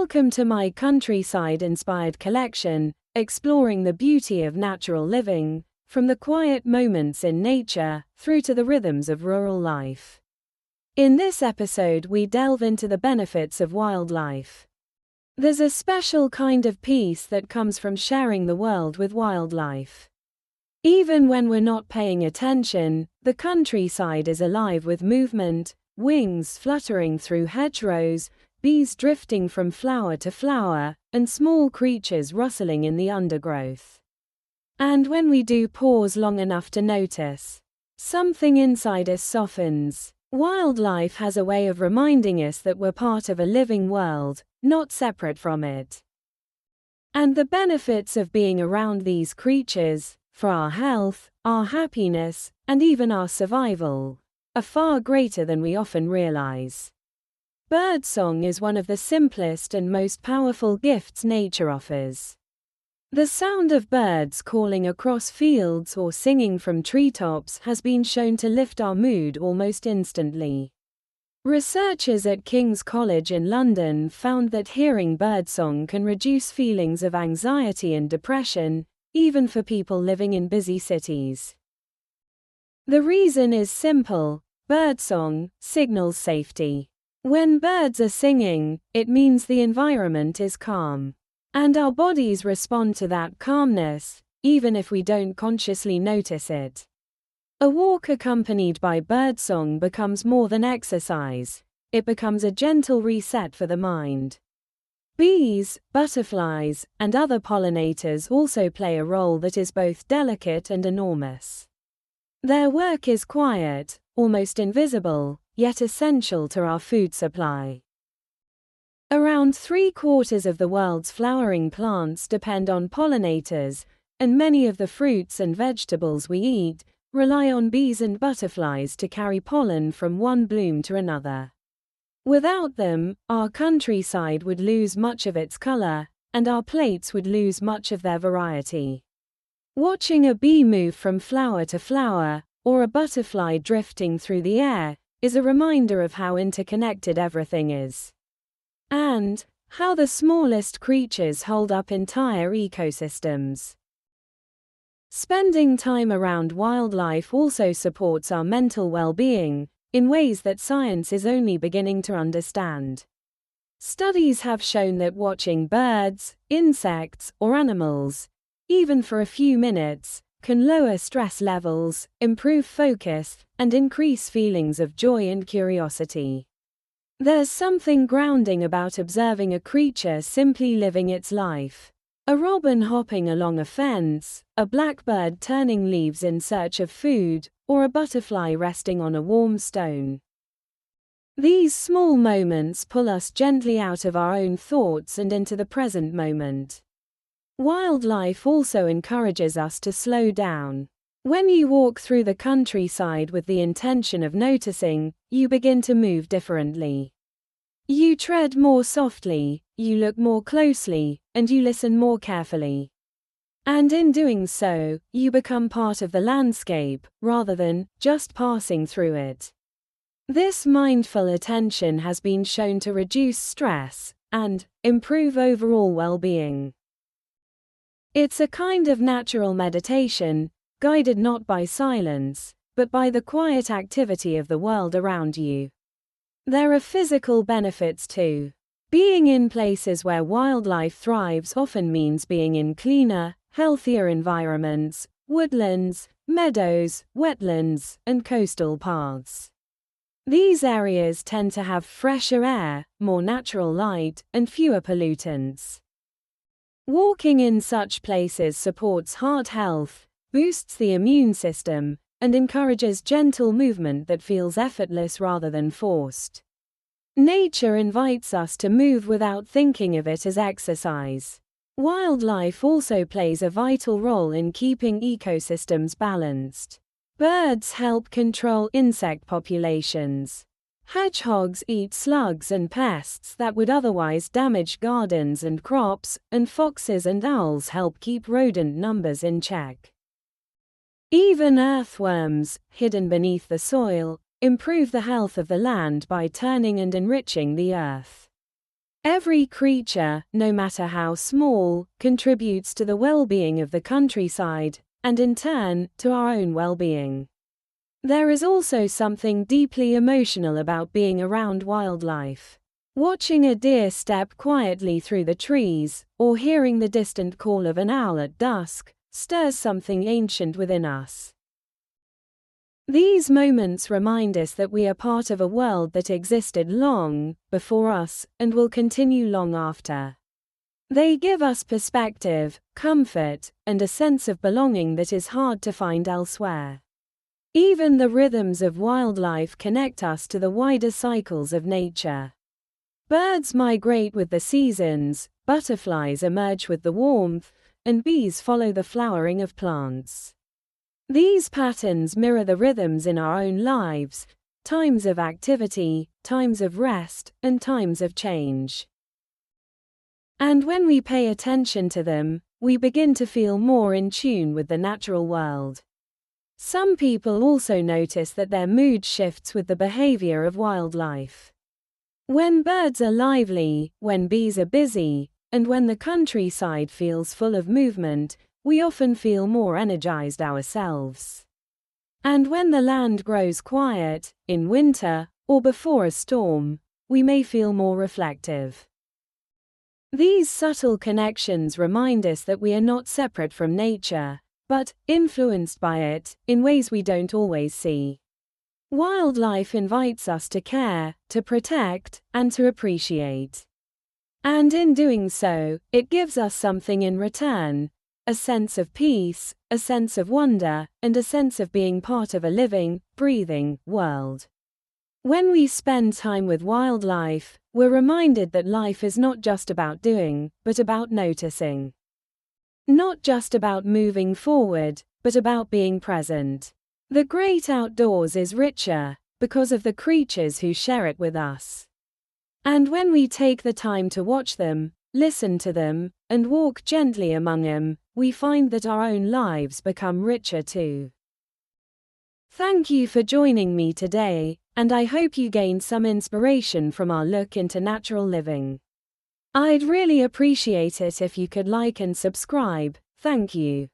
Welcome to my countryside-inspired collection, exploring the beauty of natural living, from the quiet moments in nature, through to the rhythms of rural life. In this episode we delve into the benefits of wildlife. There's a special kind of peace that comes from sharing the world with wildlife. Even when we're not paying attention, the countryside is alive with movement, wings fluttering through hedgerows, bees drifting from flower to flower, and small creatures rustling in the undergrowth. And when we do pause long enough to notice, something inside us softens. Wildlife has a way of reminding us that we're part of a living world, not separate from it. And the benefits of being around these creatures, for our health, our happiness, and even our survival, are far greater than we often realize. Birdsong is one of the simplest and most powerful gifts nature offers. The sound of birds calling across fields or singing from treetops has been shown to lift our mood almost instantly. Researchers at King's College in London found that hearing birdsong can reduce feelings of anxiety and depression, even for people living in busy cities. The reason is simple: birdsong signals safety. When birds are singing, it means the environment is calm. And our bodies respond to that calmness, even if we don't consciously notice it. A walk accompanied by birdsong becomes more than exercise. It becomes a gentle reset for the mind. Bees, butterflies, and other pollinators also play a role that is both delicate and enormous. Their work is quiet, almost invisible, yet essential to our food supply. Around 3/4 of the world's flowering plants depend on pollinators, and many of the fruits and vegetables we eat rely on bees and butterflies to carry pollen from one bloom to another. Without them, our countryside would lose much of its color, and our plates would lose much of their variety. Watching a bee move from flower to flower, or a butterfly drifting through the air, is a reminder of how interconnected everything is. And how the smallest creatures hold up entire ecosystems. Spending time around wildlife also supports our mental well-being, in ways that science is only beginning to understand. Studies have shown that watching birds, insects, or animals, even for a few minutes, can lower stress levels, improve focus, and increase feelings of joy and curiosity. There's something grounding about observing a creature simply living its life. A robin hopping along a fence, a blackbird turning leaves in search of food, or a butterfly resting on a warm stone. These small moments pull us gently out of our own thoughts and into the present moment. Wildlife also encourages us to slow down. When you walk through the countryside with the intention of noticing, you begin to move differently. You tread more softly, you look more closely, and you listen more carefully. And in doing so, you become part of the landscape, rather than just passing through it. This mindful attention has been shown to reduce stress and improve overall well-being. It's a kind of natural meditation, guided not by silence, but by the quiet activity of the world around you. There are physical benefits too. Being in places where wildlife thrives often means being in cleaner, healthier environments, woodlands, meadows, wetlands, and coastal paths. These areas tend to have fresher air, more natural light, and fewer pollutants. Walking in such places supports heart health, boosts the immune system, and encourages gentle movement that feels effortless rather than forced. Nature invites us to move without thinking of it as exercise. Wildlife also plays a vital role in keeping ecosystems balanced. Birds help control insect populations. Hedgehogs eat slugs and pests that would otherwise damage gardens and crops, and foxes and owls help keep rodent numbers in check. Even earthworms, hidden beneath the soil, improve the health of the land by turning and enriching the earth. Every creature, no matter how small, contributes to the well-being of the countryside, and in turn, to our own well-being. There is also something deeply emotional about being around wildlife. Watching a deer step quietly through the trees, or hearing the distant call of an owl at dusk, stirs something ancient within us. These moments remind us that we are part of a world that existed long before us and will continue long after. They give us perspective, comfort, and a sense of belonging that is hard to find elsewhere. Even the rhythms of wildlife connect us to the wider cycles of nature. Birds migrate with the seasons, butterflies emerge with the warmth, and bees follow the flowering of plants. These patterns mirror the rhythms in our own lives, times of activity, times of rest, and times of change. And when we pay attention to them, we begin to feel more in tune with the natural world. Some people also notice that their mood shifts with the behavior of wildlife. When birds are lively, when bees are busy, and when the countryside feels full of movement, we often feel more energized ourselves. And when the land grows quiet, in winter, or before a storm, we may feel more reflective. These subtle connections remind us that we are not separate from nature, but influenced by it, in ways we don't always see. Wildlife invites us to care, to protect, and to appreciate. And in doing so, it gives us something in return: a sense of peace, a sense of wonder, and a sense of being part of a living, breathing world. When we spend time with wildlife, we're reminded that life is not just about doing, but about noticing. Not just about moving forward, but about being present. The great outdoors is richer because of the creatures who share it with us. And when we take the time to watch them, listen to them, and walk gently among them, we find that our own lives become richer too. Thank you for joining me today, and I hope you gained some inspiration from our look into natural living. I'd really appreciate it if you could like and subscribe. Thank you.